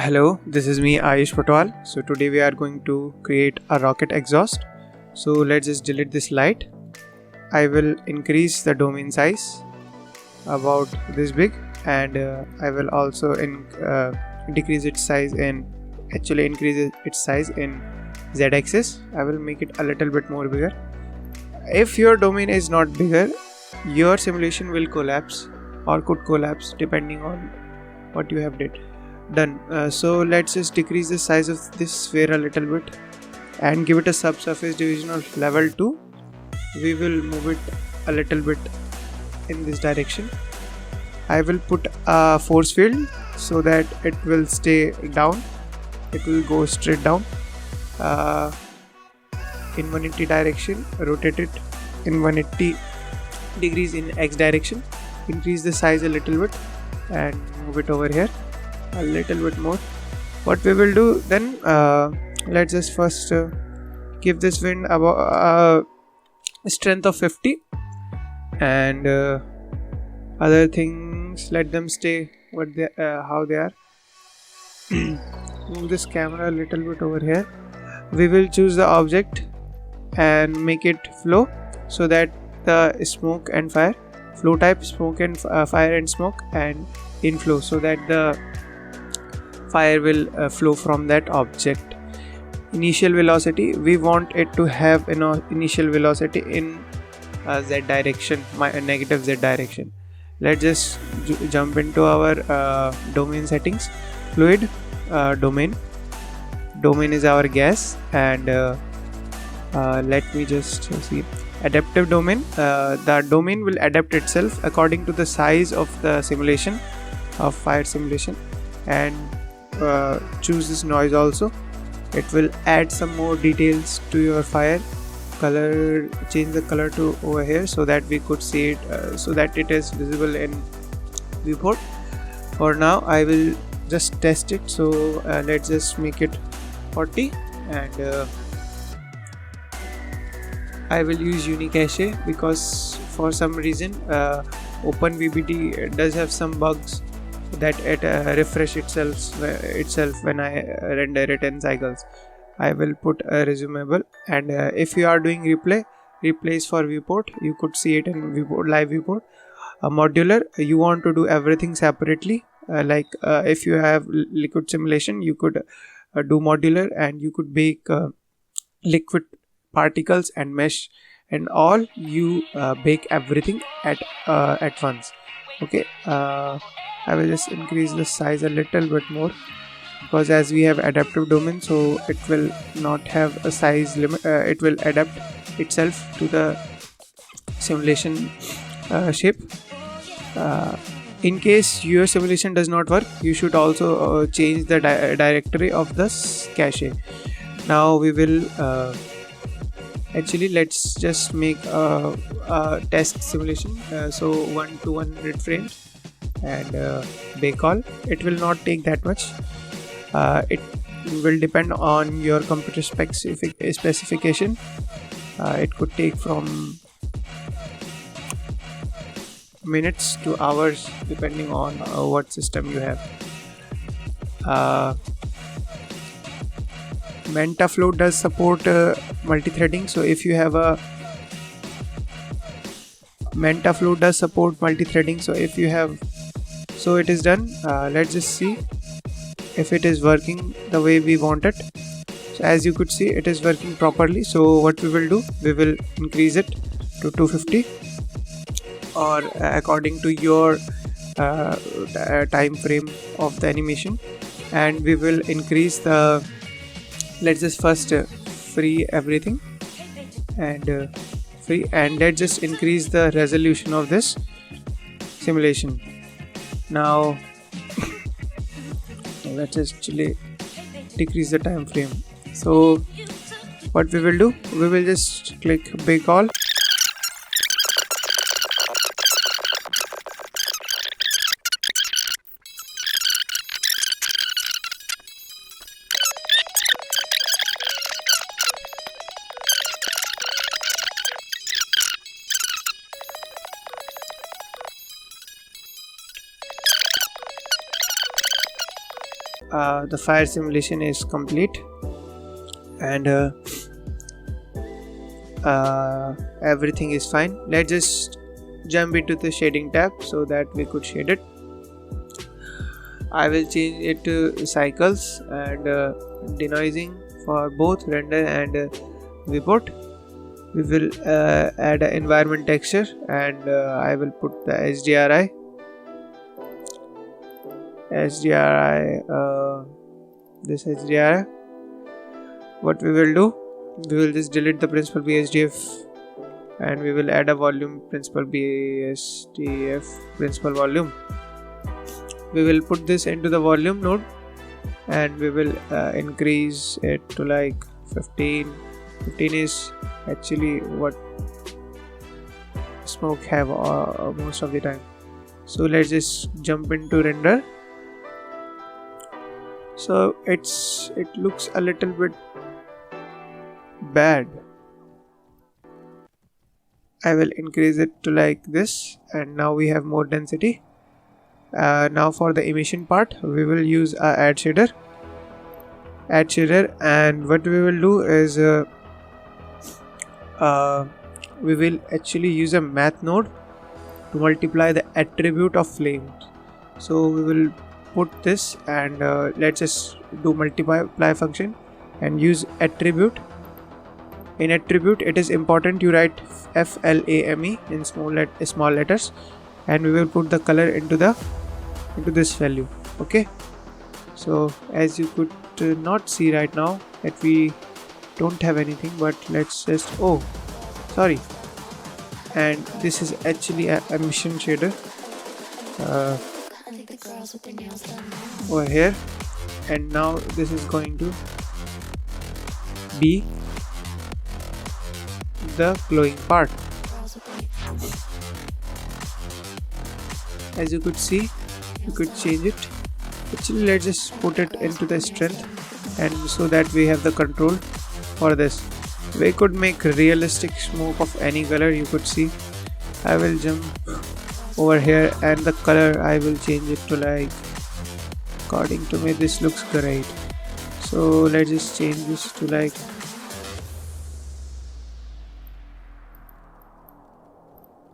Hello, this is me Ayush Patwal. So today we are going to create a rocket exhaust. So let's just delete this light. I will increase the domain size about this big, and I will also decrease its size in increase its size in z-axis. I will make it a little bit more bigger. If your domain is not bigger, your simulation will collapse or could collapse depending on what you have done. So let's just decrease the size of this sphere a little bit and give it a subsurface division of level 2. We will move it a little bit in this direction. I will put a force field so that it will stay down. It will go straight down in 180 direction. Rotate it in 180 degrees in x direction. Increase the size a little bit and move it over here a little bit more. What we will do then, let's just first give this wind about strength of 50, and other things let them stay how they are. Move this camera a little bit over here. We will choose the object and make it flow so that the smoke and fire flow type, smoke and fire and smoke, and inflow so that the fire will flow from that object. Initial velocity, we want it to have an initial velocity in z direction, negative z direction. Let's just jump into our domain settings. Fluid domain is our gas, and let me just see. Adaptive domain, the domain will adapt itself according to the size of the simulation of fire simulation. And choose this noise also. It will add some more details to your fire. Color, change the color to over here so that we could see it, so that it is visible in viewport. For now I will just test it, so let's just make it 40, and I will use unicache because for some reason OpenVBD does have some bugs that it refresh itself when I render it in cycles. I will put a resumable, and if you are doing replays for viewport, you could see it in live viewport. Modular, you want to do everything separately, if you have liquid simulation, you could do modular, and you could bake liquid particles and mesh and all. You bake everything at once. Okay, I will just increase the size a little bit more, because as we have adaptive domain, so it will not have a size limit. It will adapt itself to the simulation shape. In case your simulation does not work, you should also change the directory of this cache. Now we will actually, let's just make a test simulation, so 1 to 100 frames, and bake all. It will not take that much. It will depend on your computer specification. It could take from minutes to hours depending on what system you have. Mentaflow does support multi-threading, so if you have a Mentaflow does support multi-threading, so if you have, so it is done. Let's just see if it is working the way we want it. So as you could see, it is working properly. So what we will do, we will increase it to 250, or according to your time frame of the animation, and we will increase the, let's just first free everything and let's just increase the resolution of this simulation. Now let's actually decrease the time frame. So what we will do, we will just click bake all. the fire simulation is complete, and everything is fine. Let's just jump into the shading tab so that we could shade it. I will change it to cycles and denoising for both render and viewport. We will add an environment texture, and I will put the HDRI. This HDRI. What we will do, we will just delete the principal BSDF, and we will add a volume principal BSDF principal volume. We will put this into the volume node, and we will increase it to like 15. 15 is actually what smoke have most of the time. So let's just jump into render. So it looks a little bit bad. I will increase it to like this, and now we have more density. Now for the emission part, we will use a add shader, and what we will do is we will actually use a math node to multiply the attribute of flames. So we will put this, and let's just do multiply function and use attribute. In attribute, it is important you write FLAME in small letters, and we will put the color into this value. Okay, so as you could not see right now that we don't have anything, but let's just sorry, and this is actually a emission shader over here, and now this is going to be the glowing part. As you could see, you could change it. Actually, let's just put it into the strength, and so that we have the control for this. We could make realistic smoke of any color. You could see. I will jump over here, and the color I will change it to like, according to me this looks great. So let's just change this to like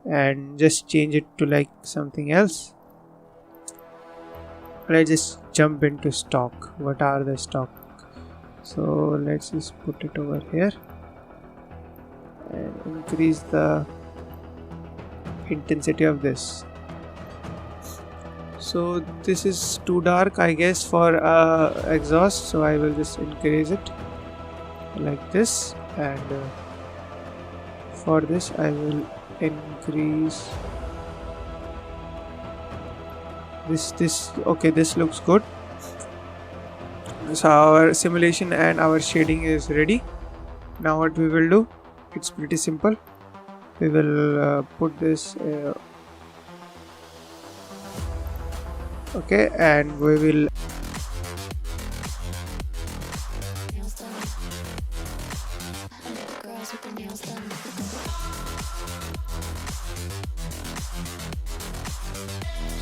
and just change it to like something else. Let's just jump into stock. What are the stock? So let's just put it over here and increase the intensity of this. So this is too dark, I guess, for exhaust, so I will just increase it like this, and for this I will increase this. Okay, this looks good. So our simulation and our shading is ready. Now what we will do, it's pretty simple. We will put this okay, and we will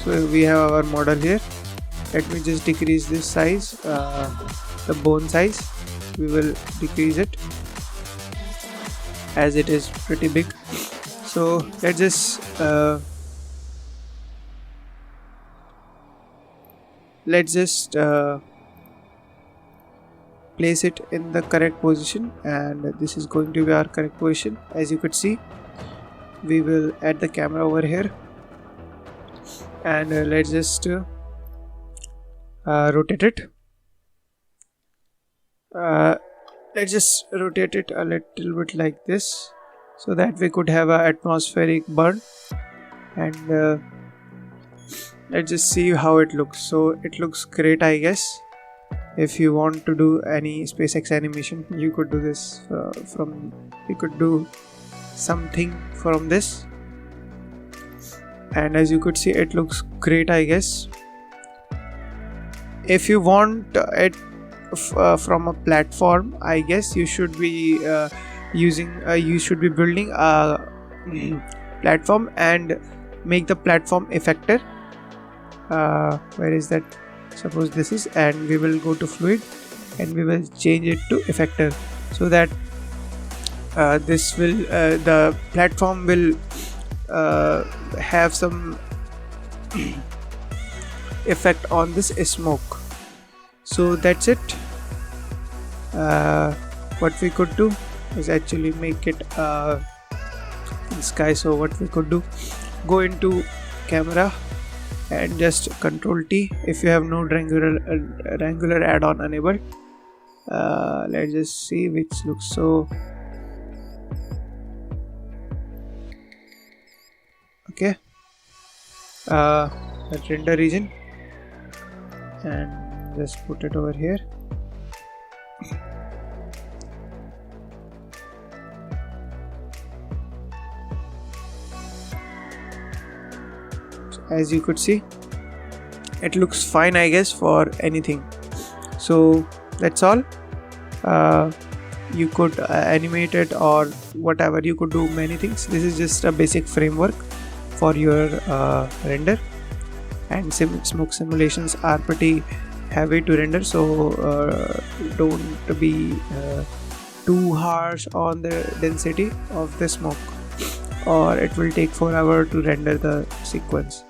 so we have our model here. Let me just decrease this size, the bone size. We will decrease it as it is pretty big. So let's just place it in the correct position, and this is going to be our correct position. As you could see, we will add the camera over here, and let's just rotate it. Let's just rotate it a little bit like this, so that we could have a atmospheric burn, and let's just see how it looks. So it looks great, I guess. If you want to do any SpaceX animation, you could do this you could do something from this, and as you could see, it looks great, I guess. If you want it from a platform, I guess you should be building a platform and make the platform effector. Where is that? suppose this is, and we will go to fluid and we will change it to effector, so that this will the platform will have some effect on this smoke. So that's it. What we could do is actually make it in sky. So what we could do, go into camera and just Control T if you have no Wrangler add-on enabled. Let's just see which looks so. Okay, that render region, and just put it over here. So as you could see, it looks fine, I guess, for anything. So that's all. You could animate it or whatever, you could do many things. This is just a basic framework for your render, and smoke simulations are pretty heavy to render, so don't be too harsh on the density of the smoke, or it will take forever to render the sequence.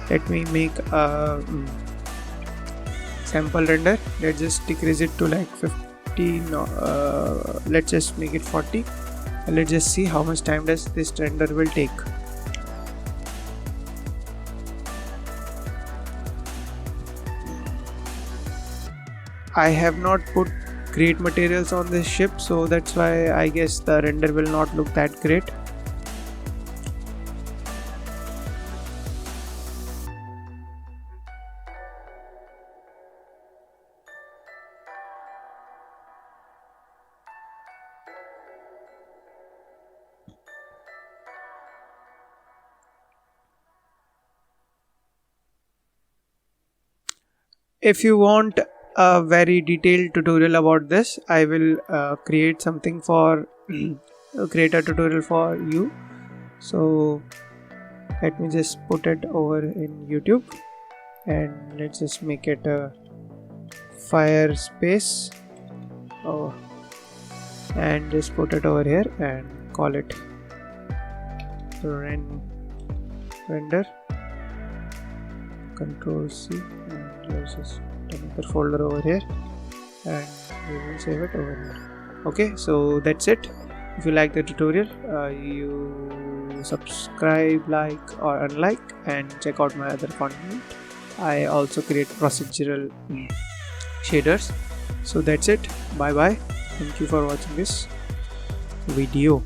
Let me make a sample render. Let's just decrease it to like 15, let's just make it 40, and let's just see how much time does this render will take. I have not put great materials on this ship, so that's why I guess the render will not look that great. If you want a very detailed tutorial about this, I will create something for create a tutorial for you. So let me just put it over in YouTube, and let's just make it a fire space. Oh, and just put it over here and call it render. Control C, and let's just another folder over here, and we will save it over here. Okay, so that's it. If you like the tutorial, you subscribe, like or unlike, and check out my other content. I also create procedural shaders. So that's it. Bye bye. Thank you for watching this video.